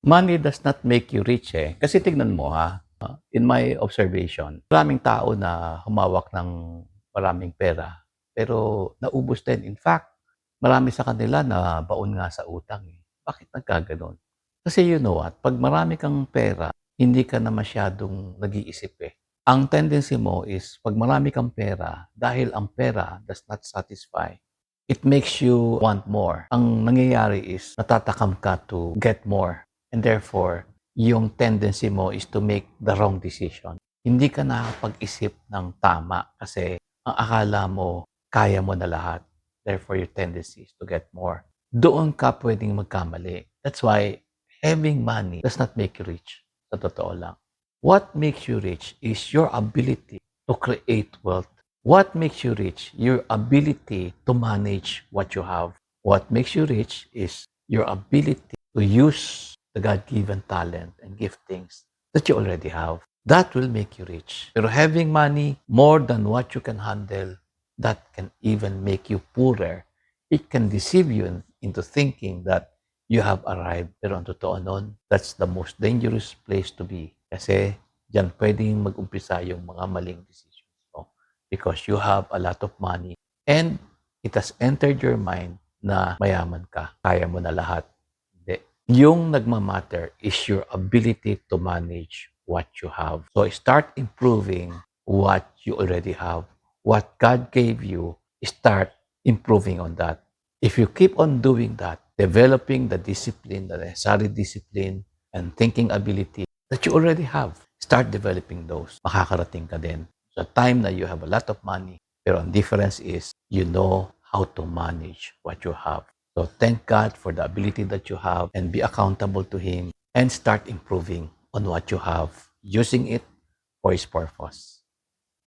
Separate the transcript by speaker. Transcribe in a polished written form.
Speaker 1: Money does not make you rich eh. Kasi tignan mo ha, in my observation, maraming tao na humawak ng maraming pera, pero naubos din. In fact, marami sa kanila na baon nga sa utang eh. Bakit nagkaganon? Kasi you know what, pag marami kang pera, hindi ka na masyadong nag-iisip eh. Ang tendency mo is, pag marami kang pera, dahil ang pera does not satisfy, it makes you want more. Ang nangyayari is, natatakam ka to get more. And therefore, yung tendency mo is to make the wrong decision. Hindi ka nakakapag-isip ng tama kasi ang akala mo, kaya mo na lahat. Therefore, your tendency is to get more. Doon ka pwedeng magkamali. That's why having money does not make you rich. Sa totoo lang. What makes you rich is your ability to create wealth. What makes you rich? Your ability to manage what you have. What makes you rich is your ability to use the God-given talent and giftings that you already have. That will make you rich. Pero having money more than what you can handle, that can even make you poorer. It can deceive you into thinking that you have arrived. Pero ang totoo nun, that's the most dangerous place to be. Kasi diyan pwedeng mag-umpisa yung mga maling decisions mo. Because you have a lot of money and it has entered your mind na mayaman ka. Kaya mo na lahat. Hindi. Yung nagmamatter is your ability to manage what you have. So start improving what you already have. What God gave you, start improving on that. If you keep on doing that, developing the discipline, the necessary discipline, and thinking ability that you already have, start developing those. Makakarating ka din sa time na you have a lot of money, pero ang difference is you know how to manage what you have. So thank God for the ability that you have and be accountable to Him and start improving on what you have, using it for His purpose.